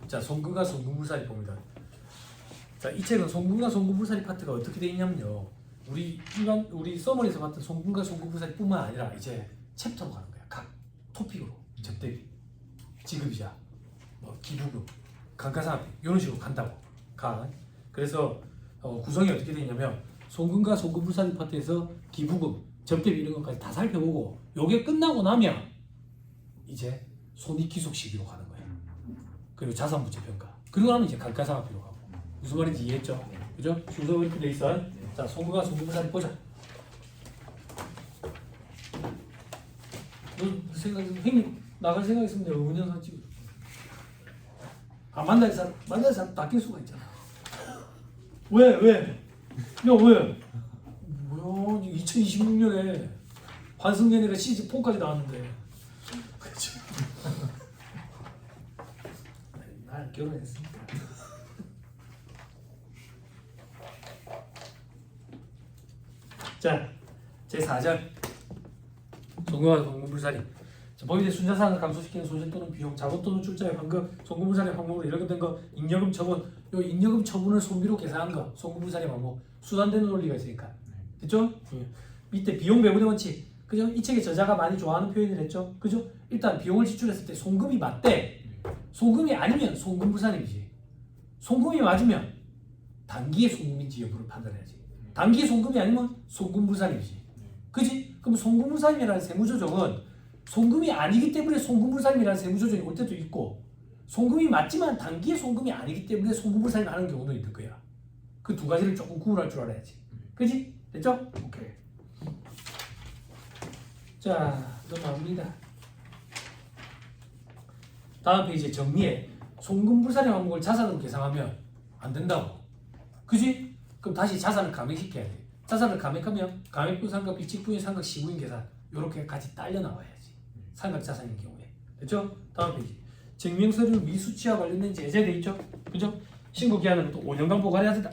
자, 송금과 송금불사리 봅니다. 자, 이 책은 송금과 송금불사리 파트가 어떻게 되어 있냐면요. 우리 서머리에서 봤던 송금과 송금불사리뿐만 아니라 이제 챕터로 가는 거야. 각 토픽으로 접대비, 지급이자, 뭐 기부금, 감가상각비 이런 식으로 간다고 가. 그래서 구성이 어떻게 되어 있냐면 송금과 송금불사리 파트에서 기부금, 접대비 이런 것까지 다 살펴보고 요게 끝나고 나면 이제 손익기속 시기로 가는 거예요. 그리고 자산부채 평가. 그리고 나면 이제 감가상각비로 가고. 무슨 말인지 이해했죠? 그죠? 순서가 이렇게 돼 있어. 자, 송금과 송금불사리 보자. 너 생각, 형님 나갈 생각 있으면 내가 응원영상 찍어줘. 아, 만날 사람 낚일 수가 있잖아. 왜? 야, 왜? 뭐야, 2026년에 환승연애가 시즌4까지 나왔는데. 그치? 난 결혼했으니까. 자, 제4절 송금과 송금불사리. 법인의 순자산을 감소시키는 손실 또는 비용, 자본 또는 출자의 환급, 송금불사리 항목으로 이렇게 된 거, 잉여금 처분. 요 잉여금 처분을 손비로 계산한 거, 송금불사리 항목. 수단되는 논리가 있으니까. 됐죠? 밑에 비용 배분의 원칙. 그죠? 이 책의 저자가 많이 좋아하는 표현을 했죠? 그죠? 일단 비용을 지출했을 때 송금이 맞대. 송금이 아니면 송금불사리이지. 송금이 맞으면 단기의 송금인지 여부를 판단해야지. 단기의 송금이 아니면 송금불사리이지. 그지? 그럼 송금불사림이라는 세무조정은 송금이 아니기 때문에 송금불사림이라는 세무조정이 올 때도 있고, 송금이 맞지만 단기의 송금이 아니기 때문에 송금불사림 하는 경우도 있을 거야. 그 두 가지를 조금 구분할 줄 알아야지. 그지? 됐죠? 오케이. 자, 넘어갑니다. 다음 페이지에 정리해. 송금불사림 항목을 자산으로 계산하면 안 된다고. 그지? 그럼 다시 자산을 감액시켜야 돼. 자산을 감액하면 감액분 상각, 비칙분의 상각, 시부인 계산 이렇게 같이 딸려 나와야지. 상각 자산인 경우에. 됐죠? 다음 페이지. 증명서류 미수치와 관련된 제재돼 있죠? 그죠? 신고 기한은 또 5년간 보관해야 된다.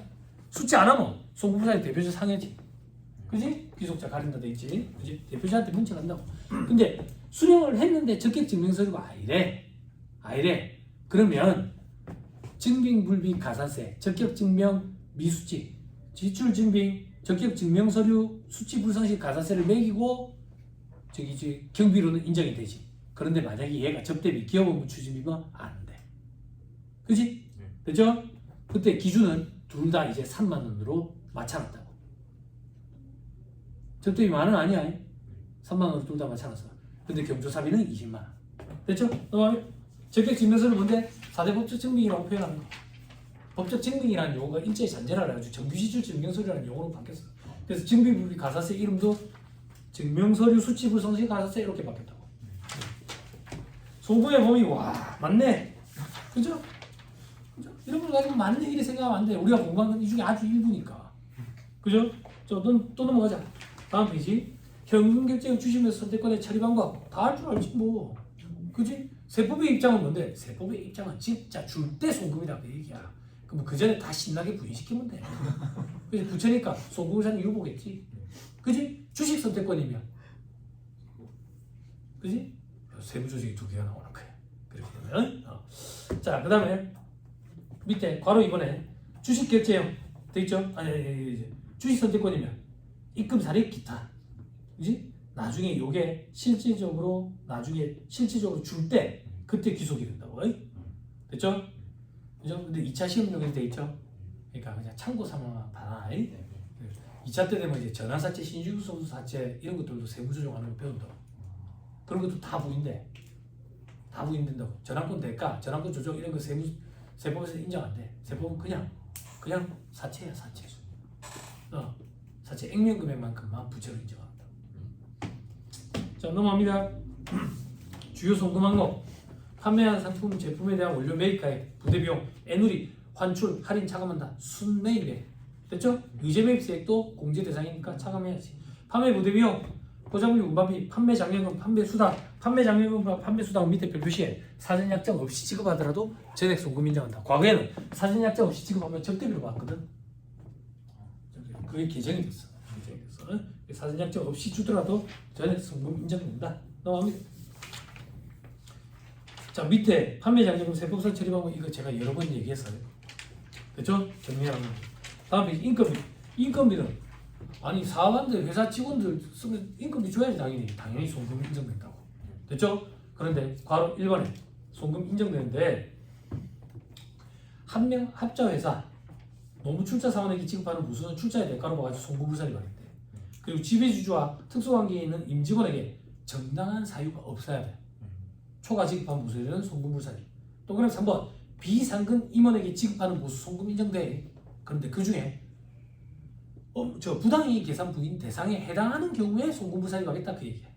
수치 안 하면 송금불사리 대표자 상해지. 그지? 귀속자 가린다 돼 있지. 그지? 대표자한테 문자 간다고. 근데 수령을 했는데 적격 증명서류가 아니래. 그러면 증빙불비 가산세, 적격 증명 미수치, 지출 증빙, 적격 증명서류 수치 불성시 가산세를 매기고 경비로는 인정이 되지. 그런데 만약에 얘가 접대비, 기업업무 추진비면 안 돼. 그지? 됐죠? 그때 기준은 둘 다 이제 3만 원으로 맞춰놨다고. 접대비 만원 아니야. 3만 원으로 둘 다 맞춰놨어. 근데 경조사비는 20만 원. 됐죠? 적격 증명서를 뭔데? 4대 법적 증빙이라고 표현하는 거. 법적 증빙이라는 용어가 일제히 잔재를 해가지고 정규지출 증명서류라는 용어로 바뀌었어. 그래서 증빙불비 가산세 이름도 증명서류 수치불성시 가산세 이렇게 바뀌었다고. 소부의 범위 와 맞네. 그죠? 이런 걸 가지고 맞네 이렇게 생각하면 안 돼. 우리가 공부한 건 이 중에 아주 일부니까. 그죠? 또 넘어가자. 다음 페이지. 현금 결제형 주시면서 선택권의 처리 방법 다 할 줄 알지 뭐. 그지? 세법의 입장은 뭔데? 세법의 입장은 진짜 줄 때 송금이다 그 얘기야. 그럼 그 전에 다 신나게 부인시키면 돼. 그지? 부처니까 송금을 유보겠지. 그지? 주식 선택권이면. 그지? 세부 조직이 두 개가 나오는 거야. 그렇게 되면. 자, 그 다음에 밑에 괄호 2번에 주식 결제형 돼 있죠? 아니, 주식 선택권이면 입금 사례 기타. 그지? 나중에 요게 실질적으로 줄 때 그때 귀속이 된다고. 됐죠? 그죠? 근데 2차 시험용에 돼 있죠? 그러니까 그냥 참고 삼아 봐라. 2차 때 되면 이제 전환사채, 신주소사채 이런 것들도 세부 조정하는 거 배운다고. 그런 것도 다 부인돼. 다 부인된다고. 전환권 대가, 전환권 조정 이런 거 세법에서 인정 안 돼. 세법은 그냥 사채야, 사채. 사채 액면 금액만큼만 부채로 인정한다. 자, 넘어갑니다. 주요 송금 항목. 판매한 상품, 제품에 대한 원료 매입가액, 부대비용, 애누리, 환출, 할인 차감한다. 순매입액. 됐죠? 의제 매입세액도 공제 대상이니까 차감해야지. 판매 부대비용, 포장물 운반비, 판매 장려금, 판매 수당, 판매 장려금과 판매 수당은 밑에 별표시에 사전 약정 없이 지급하더라도 전액 송금 인정한다. 과거에는 사전 약정 없이 지급하면 적대비로 받거든. 그게 개정이 됐어. 사전 약정 없이 주더라도 전액 송금 인정된다. 넘어갑니다. 자 밑에 판매장려금 세법상 처리 방법 이거 제가 여러 번 얘기했어요. 그렇죠? 정리하면 다음 페이지 인건비. 인건비는 아니 사업한들 회사 직원들 쓰면 인건비 줘야지 당연히 송금 인정된다고. 됐죠? 그런데 괄호 1번에 송금 인정되는데 한 명 합자 회사 노무 출자 사원에게 지급하는 무수는 출자의 대가로 봐가지고 송금불살이 받는데 그리고 지배주주와 특수관계에 있는 임직원에게 정당한 사유가 없어야 돼. 초과 지급한 무수에는 송금불살이. 또 그럼 3번 비상근 임원에게 지급하는 무수 송금 인정돼. 그런데 그 중에 저 부당이익 계산 부인 대상에 해당하는 경우에 송금불살이 가겠다 그 얘기야.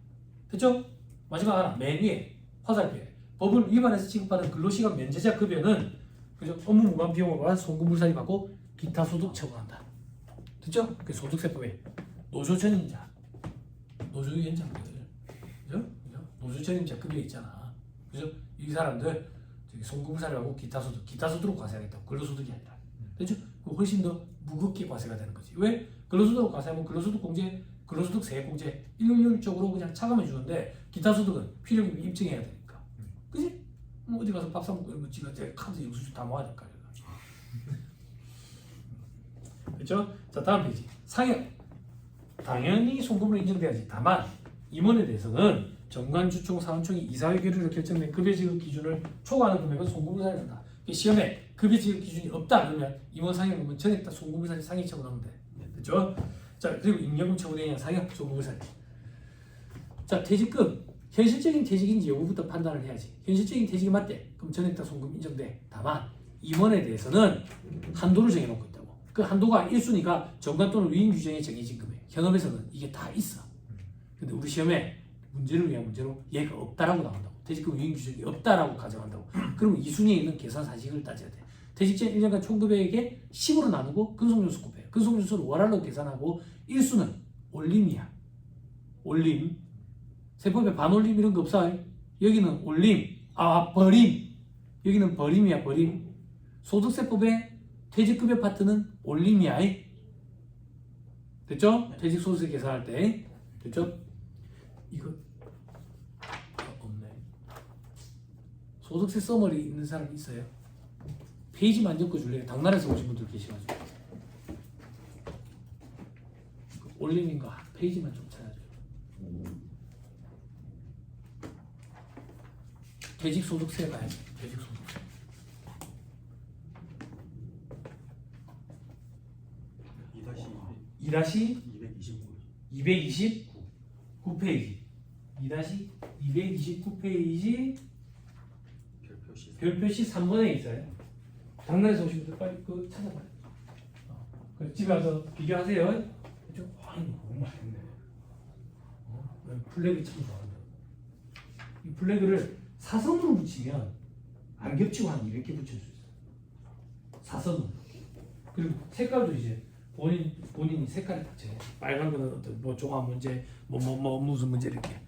됐죠? 마지막 하나 맨 위에 화살표에 법을 위반해서 지급하는 근로시간 면제자 급여는 그죠? 업무 무관 비용으로 한 송금불살이 받고 기타 소득 처분한다. 됐죠? 그 소득세법에 노조 전임자, 노조 위원장들, 그죠? 노조 전임자 급여 있잖아. 그죠? 이 사람들 송금불살이 하고 기타 소득으로 과세하겠다. 근로소득이 아니라. 됐죠? 훨씬 더 무겁게 과세가 되는 거지. 왜? 근로소득으로 과세하면 근로소득 공제, 근로소득 세액공제 일률적으로 그냥 차감해 주는데 기타 소득은 필요금 입증해야 되니까. 그지? 뭐 어디 가서 밥 사 먹고 이런 거 지가 제 카드 영수증 다 모아야 될까? 그렇죠? 자 다음 페이지 상여. 당연히 송금으로 인정돼야지. 다만 임원에 대해서는 정관주총 사원총이 이사회 결의로 결정된 급여 지급 기준을 초과하는 금액은 송금불살이 된다. 시험에 급여 지급 기준이 없다 그러면 임원 상여금은 전액 다 송금불살이 상위 처분하면 돼. 됐죠? 자 그리고 임여금 처분에 상여 송금불살이. 자 퇴직금 현실적인 퇴직인지 여부부터 판단을 해야지. 현실적인 퇴직이 맞대. 그럼 전액 다 송금 인정돼. 다만 임원에 대해서는 한도를 정해놓고 있다고. 그 한도가 1순위가 정관 또는 위임 규정에 정해진 금액. 현업에서는 이게 다 있어. 근데 우리 시험에 문제를 위한 문제로 얘가 없다라고 나온다고. 퇴직금 위임 규정이 없다라고 가정한다고. 그러면 2순위에 있는 계산 사실을 따져야 돼. 퇴직자 1년간 총급여액에 10으로 나누고 근속연수 곱해. 근속연수를 월할로 계산하고 1수는 올림이야. 올림. 세법에 반올림 이런 거 없어. 여기는 올림. 버림. 여기는 버림이야. 버림. 소득세법에 퇴직급여 파트는 올림이야. 됐죠? 퇴직소득세 계산할 때. 됐죠? 이거 없네. 소득세 서머리 있는 사람 있어요? 페이지만 엮어줄래요? 당나라에서 오신 분들 계시가지고. 올림인가 페이지만 좀 찾아줘요. 퇴직소득세 가야지. 퇴직소득세. 이다시 229페이지. 229페이지 별표시 3번에 있어요. 당나라에서 오신 분들 빨리 그거 찾아봐요. 집에 와서 비교하세요. 그죠? 아니 너무 맛있네. 플래그 참 좋아한다. 이 플래그를 사선으로 붙이면 안 겹치고 한 200개 붙일 수 있어요. 사선으로. 그리고 색깔도 이제 본인이 색깔이 딱 정해. 빨간 거는 어떤 뭐 종합 문제, 무슨 문제 이렇게.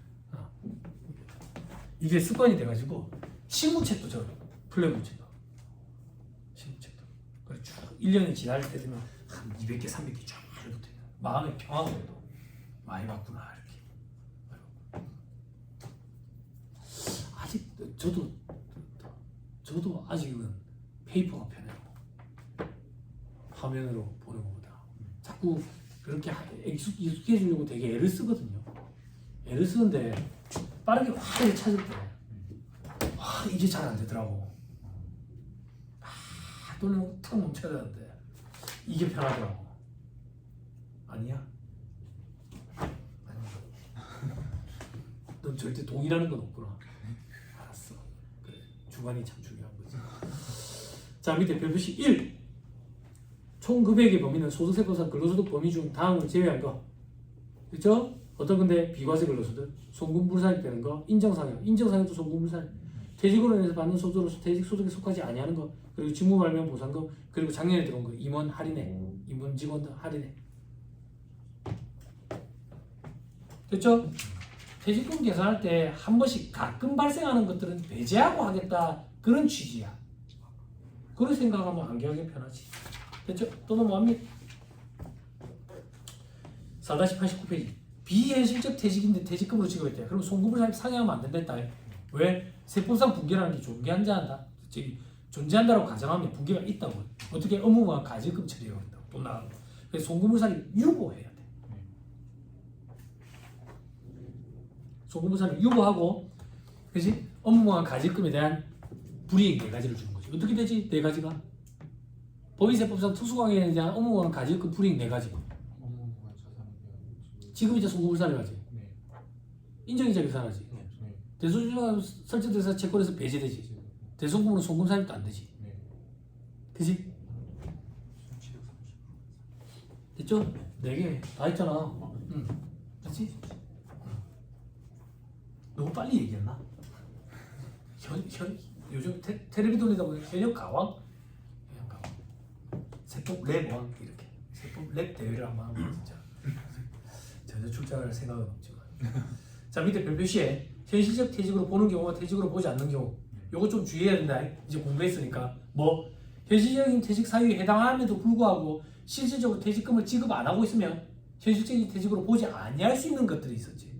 이게 습관이 돼가지고 실무책도 저런 플래그 책도. 실무책도. 그래 쭉 1년이 지날 때 되면 한 200개, 300개 쫙 붙어요. 마음의 평화도 많이 받구나 이렇게. 아직 저도 아직은 페이퍼가 편해요. 화면으로 보는 것보다. 자꾸 그렇게 익숙해지려고 되게 애를 쓰거든요. 애를 쓰는데 빠르게 확 찾을 때 이게 잘 안 되더라고. 돌리면 탁 멈춰야 되는데 이게 편하더라고. 아니야? 넌 절대 동의라는 건 없구나. 알았어. 그래. 주관이 참 중요한 거지. 자 밑에 별표시 1. 총 금액의 범위는 소득세법상 근로소득 범위 중 다음을 제외한 거. 그렇죠? 어떤 건데 비과세 근로소득, 송금불살이 되는 거, 인정상여, 인정상여도 송금불살, 퇴직으로 인해서 받는 소득으로서 퇴직소득에 속하지 아니하는 거, 그리고 직무발명 보상금, 그리고 작년에 들어온 거 임원 할인액, 임원 직원들 할인액. 됐죠? 퇴직금 계산할 때 한 번씩 가끔 발생하는 것들은 배제하고 하겠다 그런 취지야. 그런 생각하면 안경하기 편하지. 됐죠? 또 넘어갑니다. 4-89페이지. 비현실적 퇴직인데 퇴직금으로 지급했대. 그럼 송금을 상여하면 안 된다. 왜? 세법상 분계라는 게 존재한다. 존재한다라고 가정하면 분계가 있다고. 어떻게 업무와 가지금 처리가 된다고. 돈 나가는 거. 그래서 송금부사를 유보해야 돼. 송금부사를 유보하고, 그렇지? 업무와 가지금에 대한 불이익 4가지를 주는 거지. 어떻게 되지? 4가지가? 법인세법상 특수관계에 대한 업무와 가지금 불이익 4가지. 지금 이제 송금부사를 하지. 인정이자 계산하지. 대소주가 설정돼서 채권에서 배제되지. 대송금으로 송금 삽입도 안 되지. 그지? 됐죠? 4개 다 했잖아. 그렇지? 너무 빨리 얘기했나? 요즘 텔레비전이다 보니 현역 가왕? 세법 랩 왕 이렇게 세법 랩 대회를 한번 하면 진짜 전혀 출전할 생각은 없지만 자 밑에 별표시에 현실적 퇴직으로 보는 경우와 퇴직으로 보지 않는 경우 요거 좀 주의해야 된다. 이제 공부했으니까 뭐 현실적인 퇴직 사유에 해당함에도 불구하고 실질적으로 퇴직금을 지급 안 하고 있으면 현실적인 퇴직으로 보지 아니할 수 있는 것들이 있었지.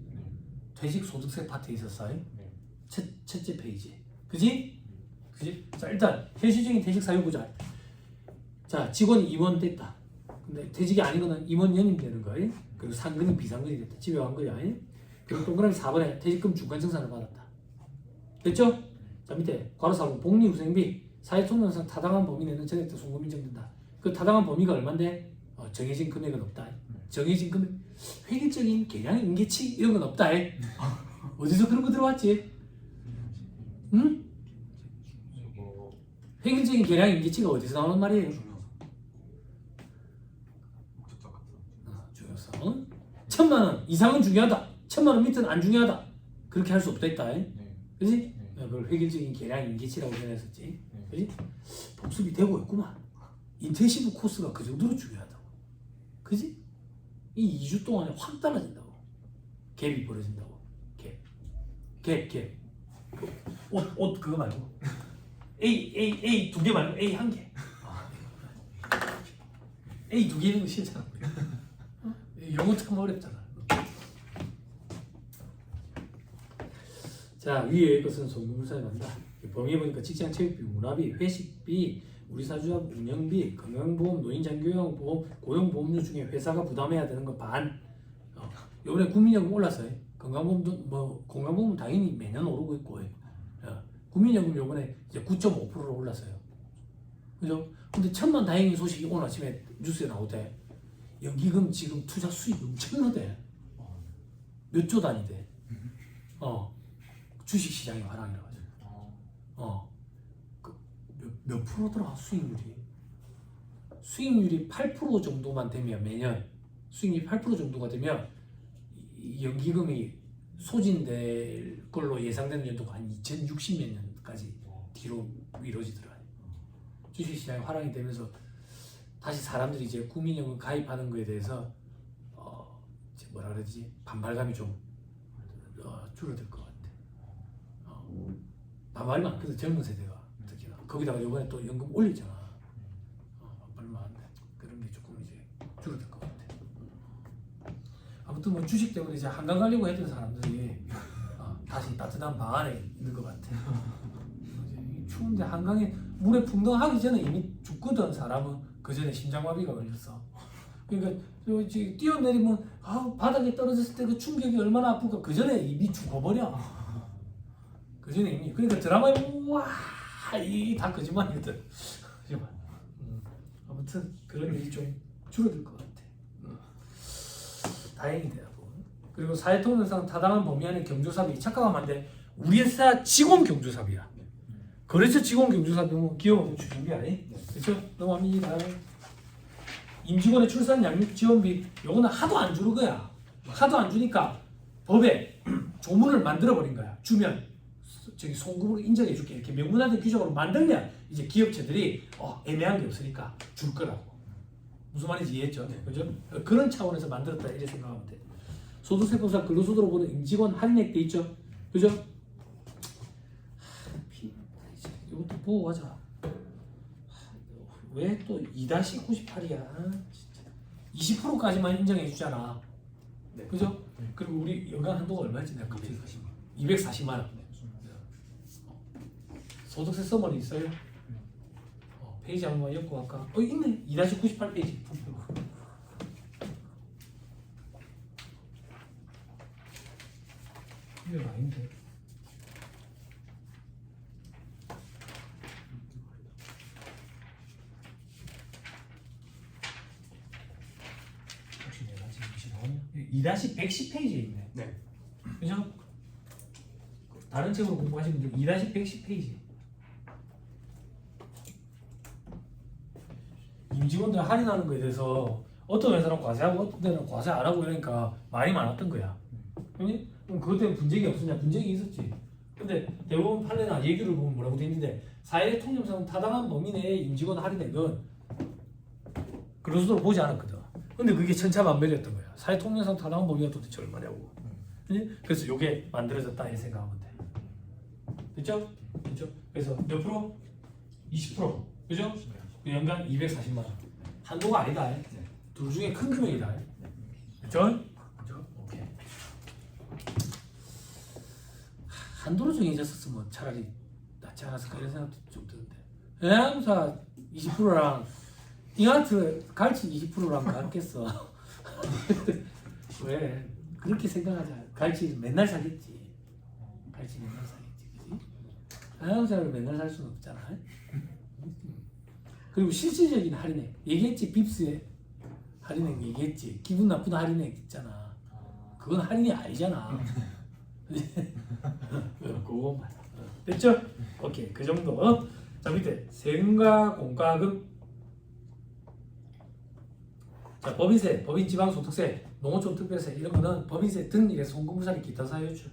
퇴직 소득세 파트에 있었어요. 첫째 페이지. 그지? 그지? 자 일단 현실적인 퇴직 사유 보자. 자 직원이 임원 됐다. 근데 퇴직이 아닌 거는 임원 연임 되는 거예요. 그리고 상근이 비상근이 됐다. 집에 간 거야. 그리고 동그라미 4번에 퇴직금 중간청산을 받았다. 됐죠? 자 밑에 괄호 4번 복리후생비 사회통념상 타당한 범위 내는 전액 송금 인정된다. 그 타당한 범위가 얼만데? 정해진 금액은 없다. 정해진 금액 획일적인 계량 인계치 이런 건 없다. 어디서 그런 거 들어왔지? 응? 획일적인 계량 인계치가 어디서 나오는 말이에요? 중요성 1000만원 이상은 중요하다. 1000만원 밑은 안 중요하다. 그렇게 할 수 없다 했다. 그지? 그걸 획일적인 계량 인계치라고 표현했었지. 그지? 복습이 되고 있구만. 인텐시브 코스가 그 정도로 중요하다고. 그지? 이 2주 동안에 확 떨어진다고. 갭이 벌어진다고. 갭. 옷 그거 말고. A 2개 말고 A 1개. A 2개 있는 거 싫잖아. 영어 참 어렵잖아. 자 위에 것은 송금부사에 난다. 범위에 보니까 직장 체육비, 문화비, 회식비, 우리 사주업 운영비, 건강보험, 노인장교養보험, 고용보험료 중에 회사가 부담해야 되는 거 반. 이번에 국민연금 올랐어요. 건강보험도 뭐 건강보험은 당연히 매년 오르고 있고. 국민연금 이번에 이제 9.5%로 올랐어요. 그죠? 근데 천만 다행인 소식이 오늘 아침에 뉴스에 나오대. 연기금 지금 투자 수익 엄청나대. 몇 조 단위대. 주식시장의 화랑이라 가지고. 몇 프로더라 수익률이? 수익률이 8% 정도만 되면 매년 수익률이 8% 정도가 되면 이 연기금이 소진될 걸로 예상되는 연도가 한 2060몇 년까지 뒤로 미뤄지더라. 주식시장이 화랑이 되면서 다시 사람들이 이제 국민연금 가입하는 거에 대해서 이제 뭐라 그러지 반발감이 좀 줄어들 것 같아. 반발이 많거든 젊은 세대가 특히나. 거기다가 이번에 또 연금 올리잖아. 얼마 안 돼. 그런 게 조금 이제 줄어들 것 같아. 아무튼 뭐 주식 때문에 이제 한강 가려고 했던 사람들이 다시 따뜻한 방 안에 있는 것 같아. 이제 추운데 한강에 물에 풍덩하기 전에 이미 죽거든. 사람은 그 전에 심장마비가 걸렸어. 그러니까 뛰어내리면 바닥에 떨어졌을 때 그 충격이 얼마나 아플까. 그 전에 이미 죽어버려. 그 전에 이미. 그러니까 드라마에 이 다 거짓말이거든. 거짓말. 아무튼 그런 일이 좀 줄어들 것 같아. 다행이더라고. 그리고 사회통념상 타당한 범위 안에 경조사비 착각하면 안 돼. 우리 회사 직원 경조사비야. 거래처 직원 경조사비는 기업 추진비 아니? 그렇죠? 넘어갑니다. 임직원의 출산 양육 지원비 요거는 하도 안 주는 거야. 하도 안 주니까 법에 조문을 만들어 버린 거야. 주면 저기 송금으로 인정해 줄게 이렇게 명문화된 규정으로 만들면 이제 기업체들이 애매한 게 없으니까 줄 거라고. 무슨 말인지 이해했죠? 그죠? 그런 차원에서 만들었다 이렇게 생각하면 돼. 소득세법상 근로소득으로 보는 임직원 할인액 돼 있죠? 그죠? 이것도 보고 가자. 왜 또 2-98이야? 20%까지만 인정해 주잖아. 그죠? 그리고 우리 연간 한도가 얼마였지? 내가 갑자기 240만 원. 소득세 서머리 있어요? 페이지 한번 엮고 갈까? 있네. 2-98페이지. 이게 아닌데. 혹시 내가 지금 글씨 나오냐? 2-110페이지에 있네. 네. 그죠? 다른 책으로 공부하시면 좀 2-110페이지. 임직원들 할인하는 거에 대해서 어떤 회사는 과세하고 어떤 데는 과세 안 하고 이러니까 말이 많았던 거야. 그지? 그럼 그것 때문에 분쟁이 없었냐? 분쟁이 있었지. 근데 대법원 판례나 예규를 보면 뭐라고 돼 있는데 사회 통념상 타당한 범위 내에 임직원 할인액은 그로서도 보지 않았거든. 근데 그게 천차만별이었던 거야. 사회 통념상 타당한 범위가 도대체 얼마냐고. 그지? 그래서 이게 만들어졌다 이 생각하면 돼. 됐죠? 됐죠? 그래서 몇 프로? 20%. 그죠? 연간 240만 원. 한도가 아니다. 둘 중에 큰 금액이다. 그죠? 그죠? 오케이. 한도로 정해졌었으면 차라리 낫지 않았을까 이런 생각도 좀 드는데. 영양사 20%랑 잉아트 갈치 20%랑 같겠어. 왜? 그렇게 생각하자. 갈치 맨날 사겠지. 갈치 맨날 사겠지. 그지? 영양사를 맨날 살 수는 없잖아. 그리고 실질적인 할인액 얘기했지. 빕스에 할인액 얘기했지. 기분 나쁜 할인액 있잖아. 그건 할인이 아니잖아. 그거만 됐죠? 오케이 그 정도. 자 밑에 세금과 공과금. 자 법인세, 법인지방소득세, 농어촌특별세 이런 거는 법인세 등일에 송금부사리 기타 사유출,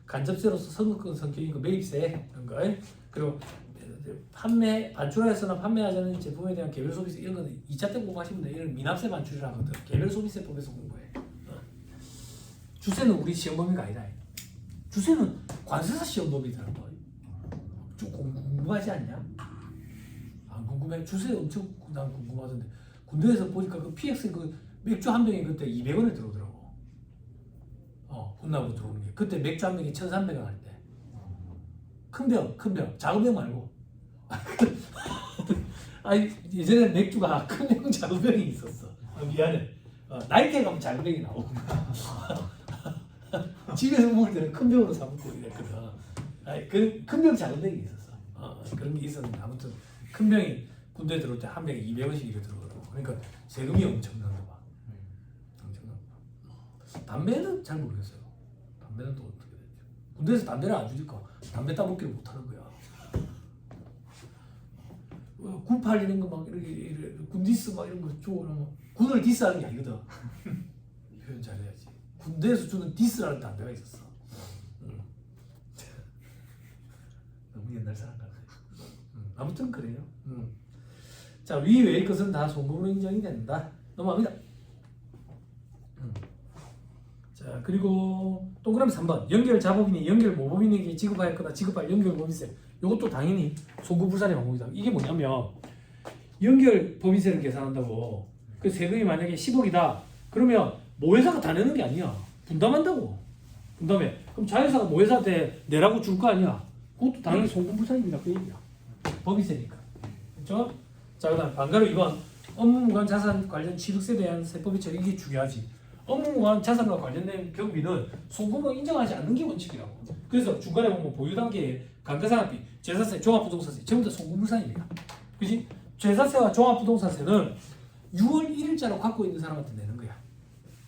간접세로서 선거권 성격인 매입세 이런 거. 그리고 판매 반출하여서나 판매하지 않은 제품에 대한 개별 소비세 이런 거는 2차 때 공부하시면 돼. 이런 미납세 반출이라거든. 개별 소비세법에서 공부해. 주세는 우리 시험 범위가 아니다. 주세는 관세사 시험 범위더라고. 좀 궁금하지 않냐? 안 궁금해? 주세 엄청 난 궁금하던데. 군대에서 보니까 그 PX 그 맥주 한 병이 그때 200원에 들어오더라고. 혼나고 들어오는 게. 그때 맥주 한 병이 1,300원 할 때. 큰 병, 작은 병 말고. 아니 예전에 맥주가 큰 병, 작은 병이 있었어. 미안해. 나이트에 가면 작은 병이 나오고 집에서 먹을 때는 큰 병으로 사 먹고 이랬거든. 아니 큰 병, 작은 병이 있었어. 그런 게 있었는데 아무튼 큰 병이 군대 들어올 때 한 병에 200원씩 이렇게 들어오더라고. 그러니까 세금이 엄청난가 봐. 엄청난 거. 담배는 잘 모르겠어요. 담배는 또 어떻게 되죠? 군대에서 담배를 안 주니까 담배 따먹기를 못 하는 거야. 군 팔리는 거 막 이렇게 군디스 막 이런 거 주고 그러면 군을 디스하는 게 아니거든. 표현 잘해야지. 군대에서 주는 디스라는 담배가 있었어. 너무 옛날 사람 같아. 아무튼 그래요. 자, 위 외의 것은 다 송금으로 인정이 된다. 넘어갑니다. 자, 그리고 동그라미 3번. 연결 자법인이 연결 모법인에게 지급하였거나 지급할 연결 법인세. 이것도 당연히 송금부산의 방법이다. 이게 뭐냐면 연결 법인세를 계산한다고. 그 세금이 만약에 10억이다. 그러면 모회사가 다 내는 게 아니야. 분담한다고. 분담해. 그럼 자회사가 모회사한테 내라고 줄 거 아니야. 그것도 당연히 송금부산입니다. 그 얘기야. 법인세니까. 그렇죠? 자, 그다음 반가로 2번. 업무무관 자산 관련 취득세에 대한 세법이 처리. 이게 중요하지. 업무무관 자산과 관련된 경비는 송금을 인정하지 않는 게 원칙이라고. 그래서 중간에 보면 보유 단계에 감가상각비, 재산세, 종합부동산세 전부 다 송금부산입니다. 그지? 재산세와 종합부동산세는 6월 1일자로 갖고 있는 사람한테 내는 거야.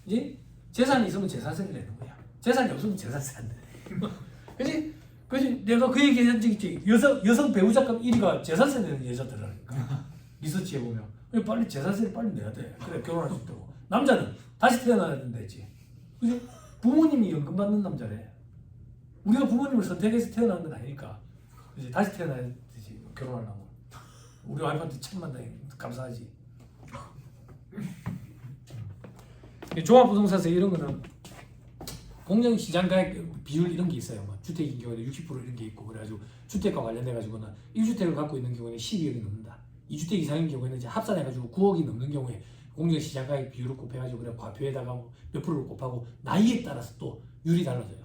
이제 재산이 있으면 재산세를 내는 거야. 재산이 없으면 재산세 안 내. 그지? 그지? 내가 그 얘기 한 적 있지. 여성 배우자감 1위가 재산세 내는 여자들이라니까. 리서치해 보면. 빨리 재산세를 빨리 내야 돼. 그래 결혼할 수 있다고. 남자는 다시 태어나야 된다지. 그지? 부모님이 연금 받는 남자래. 우리가 부모님을 선택해서 태어난 건 아니니까. 그지? 다시 태어나야 되지. 결혼하려면. 우리 와이프한테 천만 다 감사하지. 종합부동산세 이런 거는 공정시장가액 비율 이런 게 있어요. 뭐 주택인 경우에는 60% 이런 게 있고 그래가지고 주택과 관련돼 가지고는 1주택을 갖고 있는 경우에는 12억이 넘는다. 2주택 이상인 경우에는 이제 합산해가지고 9억이 넘는 경우에 공정시장가액 비율을 곱해가지고 그냥 과표에다가 몇 프로를 곱하고 나이에 따라서 또 율이 달라져요.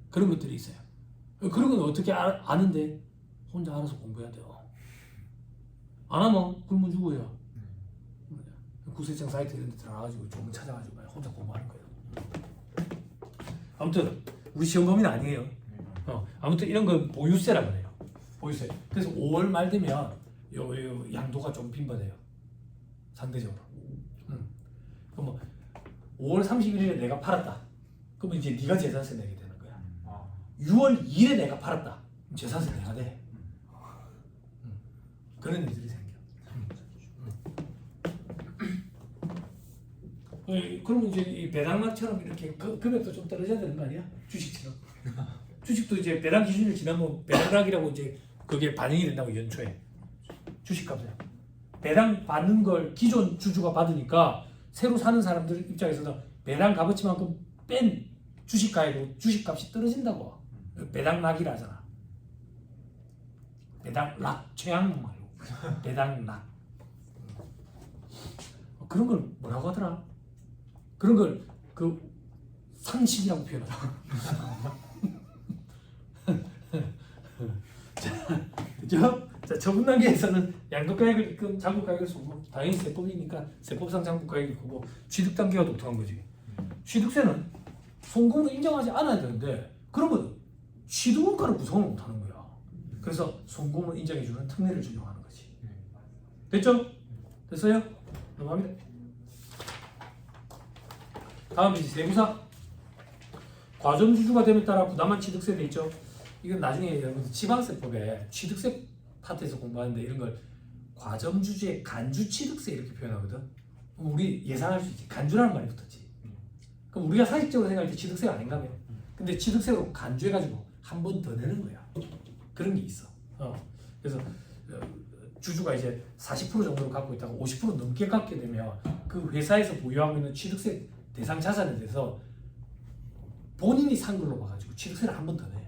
그런 것들이 있어요. 그런 건 어떻게 아는데? 혼자 알아서 공부해야 돼요. 안 하면 굶어 죽어요. 구세청 사이트 이런 데 들어가가지고 조문 찾아가지고 혼자 공부하는 거예요. 아무튼 우리 시험 범위는 아니에요. 아무튼 이런 거 보유세라고 해요. 보유세. 그래서 5월 말 되면 요 양도가 좀 빈번해요. 상대적으로. 그럼 뭐 5월 31일에 내가 팔았다. 그러면 이제 네가 재산세 내게 되는 거야. 6월 2일에 내가 팔았다. 그럼 재산세 내가 돼. 그런 일들이 생겨. 그러면 이제 이 배당락처럼 이렇게 금액도 좀 떨어져야 되는 거 아니야? 주식처럼. 주식도 이제 배당 기준을 지나면 배당락이라고 이제 그게 반영이 된다고 연초에. 주식값에. 배당 받는 걸 기존 주주가 받으니까 새로 사는 사람들 입장에서는 배당 값어치만큼 뺀 주식가액으로 주식값이 떨어진다고. 배당락이라 하잖아. 배당락 최양목 말고 배당락. 그런 걸 뭐라고 하더라? 그런 걸 그 상식이라고 표현하더라. 그죠? 자, 저분 단계에서는 양도가액을 입금, 장부가액을 소금, 당연히 세법이니까 세법상 장부가액이 크고 취득 단계가 독특한 거지. 취득세는 송금으로 인정하지 않아야 되는데 그러면 취득원가를 구성을 못하는 거야. 그래서 송금을 인정해주는 특례를 적용하는 거지. 됐죠? 됐어요? 넘어갑니다. 다음 이제 세무사. 과점주주가 됨에 따라 부담한 취득세 돼 있죠. 이건 나중에 여러분들 지방세법에 취득세 파트에서 공부하는데 이런 걸 과점주주의 간주취득세 이렇게 표현하거든. 그럼 우리 예상할 수 있지. 간주라는 말이 붙었지. 그럼 우리가 상식적으로 생각할 때 취득세가 아닌가며. 근데 취득세로 간주해가지고 한 번 더 내는 거야. 그런 게 있어. 그래서 주주가 이제 40% 정도를 갖고 있다가 50% 넘게 갖게 되면 그 회사에서 보유하고 있는 취득세 대상 자산에 대해서 본인이 산 걸로 봐가지고 취득세를 한 번 더 내.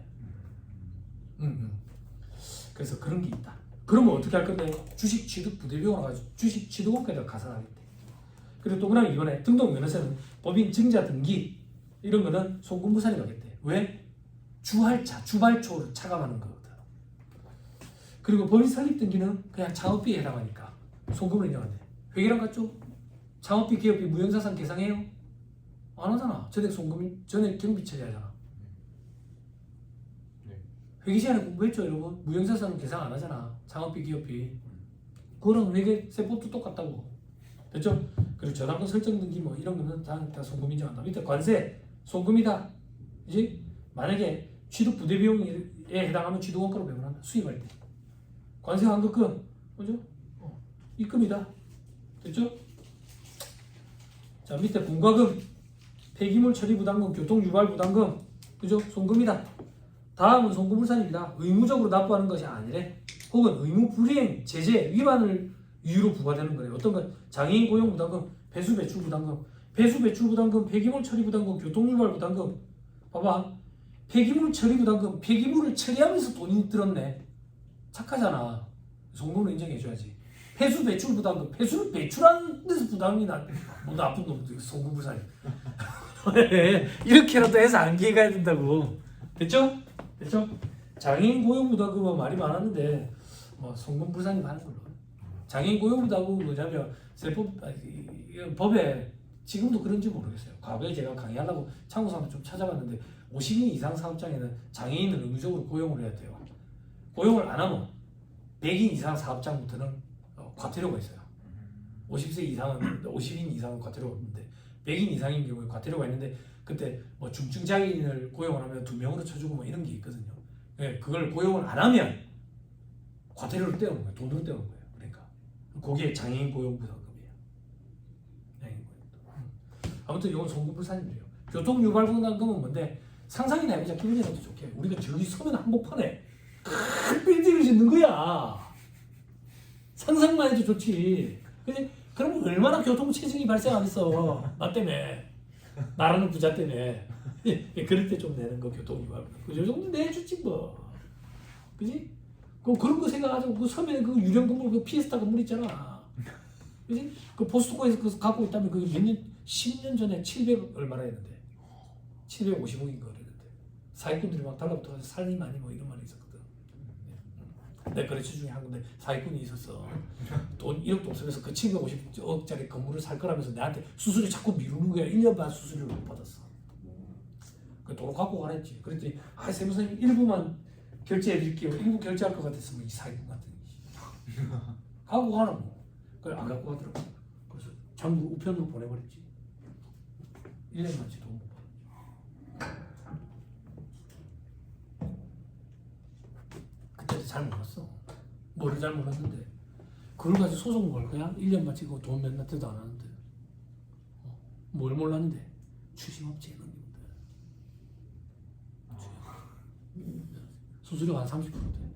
그래서 그런 게 있다. 그러면 어떻게 할 건데? 주식 취득 부대비용을 가지고 주식 취득원가에다 가산하겠대. 그리고 또 그다음에 이번에 등록면허세는 법인 증자 등기 이런 거는 송금부산이 가겠대. 왜? 주할차, 주발초를 차감하는 거거든. 그리고 법인 설립 등기는 그냥 창업비에 해당하니까 송금을 인정한대. 회계랑 같죠? 창업비, 기업비, 무형자산 계상해요? 안 하잖아. 전액 송금, 전액 경비 처리하잖아. 회계 시간에 공부했죠, 여러분? 무형자산은 계상 안 하잖아. 창업비, 기업비. 그거랑 회계세법도 똑같다고. 됐죠? 그리고 저당권 설정 등기 뭐 이런 거는 다 송금 인정한다. 밑에 관세, 송금이다. 그지? 만약에 취득 부대비용에 해당하면 취득원가로 배분한다. 수입할 때. 관세 환급금, 그죠? 입금이다. 됐죠? 자, 밑에 분과금, 폐기물 처리 부담금, 교통 유발 부담금, 그죠? 송금이다. 다음은 송금불산입니다. 의무적으로 납부하는 것이 아니래. 혹은 의무 불이행, 제재, 위반을 이유로 부과되는 거래. 어떤 건 장애인 고용 부담금, 배수 배출 부담금, 배수 배출 부담금, 폐기물 처리 부담금, 교통 유발 부담금. 봐봐. 폐기물 처리 부담금, 폐기물을 처리하면서 돈이 들었네. 착하잖아. 송금을 인정해줘야지. 폐수 배출 부담금, 폐수를 배출하는 데서 부담이 뭐 나쁜 놈들, 송금불산이. 이렇게라도 해서 안기해 가야 된다고. 됐죠? 됐죠? 장애인 고용부담금은 말이 많았는데 뭐 송금불산이 하는 걸로. 장애인 고용부담금은 뭐냐면 세법 법에 지금도 그런지 모르겠어요. 과거에 제가 강의하려고 참고서 좀 찾아봤는데 50인 이상 사업장에는 장애인을 의무적으로 고용을 해야 돼요. 고용을 안 하면 100인 이상 사업장부터는 과태료가 있어요. 50세 이상은 50인 이상은 과태료가 없는데 100인 이상인 경우에 과태료가 있는데 그때 뭐 중증 장애인을 고용을 하면 2명으로 쳐주고 뭐 이런 게 있거든요. 네, 그걸 고용을 안 하면 과태료를 떼오는 거예요. 돈으로 떼오는 거예요. 그러니까 그게 장애인 고용부담금이에요. 장애인 고용부담금. 아무튼 이건 송금불산이에요. 교통 유발 부담금은 뭔데? 상상이나 해보자. 기분이라도 좋게. 우리가 저기 서면 한복판에 큰 빌딩을 짓는 거야. 상상만 해도 좋지. 그지? 그럼 얼마나 교통 체증이 발생하겠어. 나 때문에. 나라는 부자 때문에. 그럴 때 좀 내는 거 교통 유발. 그 정도 내주지 뭐. 그지? 그런 거 생각하자고 그 섬에 그 유령 건물 그 피에스타 건물 있잖아. 그지? 그 포스트코에서 그 갖고 있다면 그게 몇 년, 10년 전에 700 얼마나 했는데. 750억인가 그랬는데. 사기꾼들이 막 달라붙어서 살림 아니 뭐 이런 말이 있었거든. 내 거래처 중에 한 군데 사기꾼이 있었어. 돈 1억도 없으면서 그 750억짜리 건물을 살 거라면서 나한테 수수료 자꾸 미루는 거야. 1년 반 수수료를 못 받았어. 그 돈을 갖고 가랬지. 그랬더니 세무사님 일부만 결제해 드릴게요. 일부 결제할 것 같았으면 이 사기꾼 같은 갖고 가라고. 그걸 안 갖고 가더라고. 그래서 전부 우편으로 보내버렸지. 1년만치 돈 못 받았지. 그때도 잘 몰랐어. 뭐를 잘 몰랐는데 그걸 가지고 소송 걸 거야? 1년만치 그거 돈 몇 나트도 안 하는데 뭘 몰랐는데 추심업체에 넘기면 돼. 수수료가 한 30% 돼.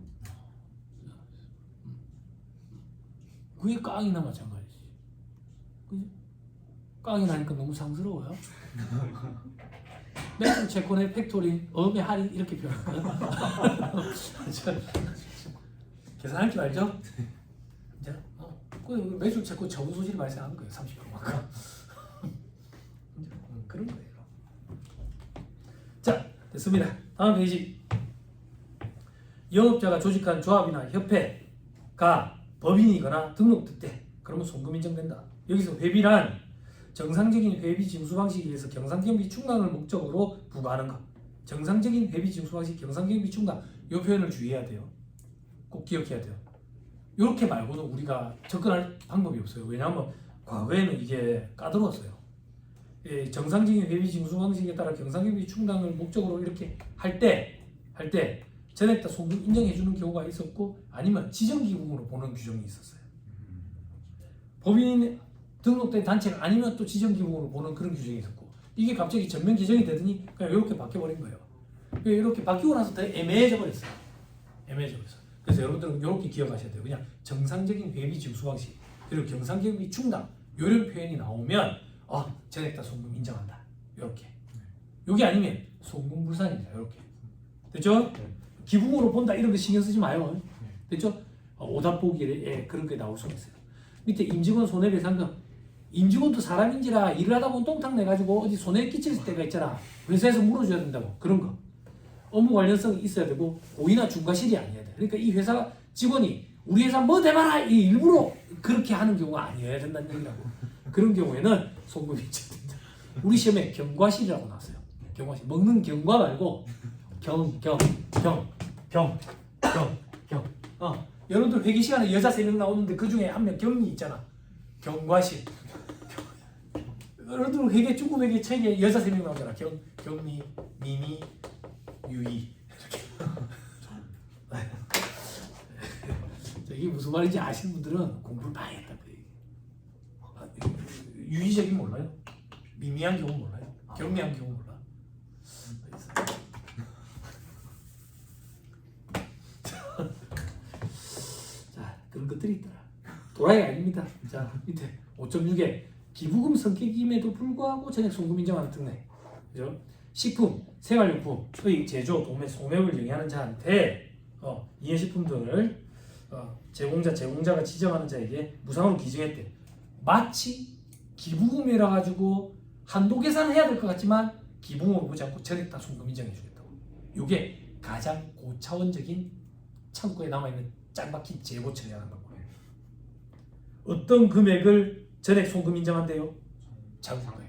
그게 깡이나 마찬가지지. 그지? 깡이 나니까 너무 상스러워요. 매출 채권의 팩토링, 어음의 할인 이렇게 표현할까요? 계산할 줄 알죠? 이제 그 매출 채권 저부 소질이 발생하는 거예요. 30%만큼. 그런 거예요. 자, 됐습니다. 다음 페이지. 영업자가 조직한 조합이나 협회가 법인이거나 등록됐대. 그러면 송금 인정된다. 여기서 회비란 정상적인 회비 징수 방식에 의해서 경상경비 충당을 목적으로 부과하는 것. 정상적인 회비 징수 방식, 경상경비 충당. 이 표현을 주의해야 돼요. 꼭 기억해야 돼요. 이렇게 말고는 우리가 접근할 방법이 없어요. 왜냐하면 과거에는 이게 까다로웠어요. 정상적인 회비 징수 방식에 따라 경상경비 충당을 목적으로 이렇게 할 때 전액 다 송금 인정해주는 경우가 있었고 아니면 지정기금으로 보는 규정이 있었어요. 법인 등록된 단체가 아니면 또 지정기금으로 보는 그런 규정이 있었고 이게 갑자기 전면 개정이 되더니 그냥 이렇게 바뀌어버린 거예요. 이렇게 바뀌고 나서 더 애매해져 버렸어요. 그래서 여러분들은 이렇게 기억하셔야 돼요. 그냥 정상적인 회비 징수 방식 그리고 경상경비 충당 이런 표현이 나오면 전액 다 송금 인정한다. 이렇게. 이게 아니면 송금 불산입니다. 이렇게. 됐죠? 기붕으로 본다 이런 거 신경 쓰지 마요. 됐죠? 오답 보기에 그런 게 나올 수가 있어요. 밑에 임직원 손해배상금. 임직원도 사람인지라 일을 하다 보면 똥탕 내가지고 어디 손해 끼칠 때가 있잖아. 회사에서 물어줘야 된다고. 그런 거. 업무 관련성이 있어야 되고 고의나 중과실이 아니어야 돼. 그러니까 이 회사 직원이 우리 회사 뭐 대봐라 이 일부러 그렇게 하는 경우가 아니어야 된다는 얘기라고. 그런 경우에는 송금이 인정된다. 우리 시험에 경과실이라고 나왔어요. 경과실. 먹는 경과 말고 경. 여러분들 회계 시간에 여자 3명 나오는데 그 중에 한 명 경리 있잖아. 경과실. 여러분들 회계 중국 회계 책에 여자 3명 나오잖아. 경리, 미미, 유이. 이게 무슨 말인지 아시는 분들은 공부를 많이 했다 그 얘기. 유의적인 몰라요? 미미한 경우 몰라요? 경미한 경우 몰라? 자, 그런 것들이 있더라. 도라이 아닙니다. 자, 밑에 5.6에 기부금 성격임에도 불구하고 전액 송금 인정하는 특례. 그죠? 식품, 생활용품의 제조, 도매, 소매를 영위하는 자한테 이해식품들을 제공자가 지정하는 자에게 무상으로 기증했대. 마치 기부금이라 가지고 한도 계산을 해야 될 것 같지만 기부금으로 보지 않고 전액 다 송금 인정해 주겠다고. 이게 가장 고차원적인 창고에 남아있는 짱박힌 재고 처리하는 방법이에요. 어떤 금액을 전액 송금 인정한대요? 장부가액.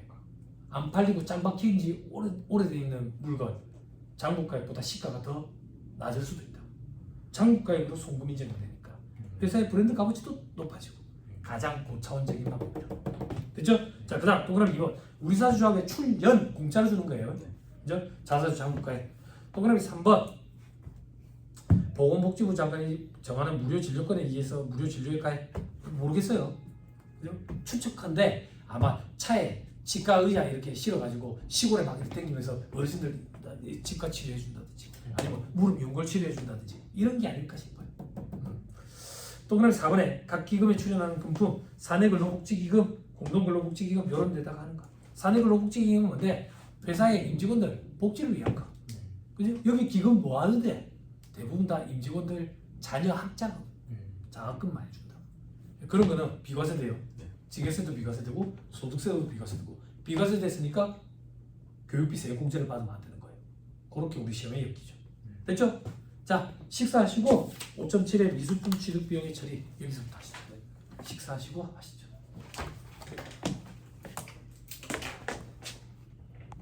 안 팔리고 짱박힌 지 오래돼 있는 물건 장부가액보다 시가가 더 낮을 수도 있다. 장부가액으로 송금 인정이 되니까 회사의 브랜드 값어치도 높아지고 가장 고차원적인 방법이라고. 됐죠? 자, 그 다음 동그라미 2번 우리사주 조합의 출연 공짜로 주는 거예요. 그죠? 자사주 장부가액. 동그라미 3번 보건복지부 장관이 정하는 무료 진료권에 의해서 무료 진료에 가입. 모르겠어요. 그죠? 추측한데 아마 차에 치과 의자 이렇게 실어가지고 시골에 막 이렇게 다니면서 어르신들 치과 치료해 준다든지 아니면 무릎 연골 치료해 준다든지 이런 게 아닐까 싶어요. 동그라미 4번에 각 기금에 출연하는 금품 사내근로복지기금, 공동근로복지기금 이런 데다가 하는 거. 사내근로복지기금은 뭔데? 회사의 임직원들 복지를 위한 거. 그죠? 여기 기금 뭐 하는데? 대부분 다 임직원들 자녀 학자금, 장학금 많이 준다. 그런 거는 비과세돼요. 직계세도 비과세되고 소득세도 비과세되고 비과세 됐으니까 교육비 세액 공제를 받으면 안 되는 거예요. 그렇게 우리 시험에 엮이죠. 됐죠? 자, 식사하시고 5.7의 미술품 취득 비용의 처리 여기서부터 하시죠. 식사하시고 하시죠.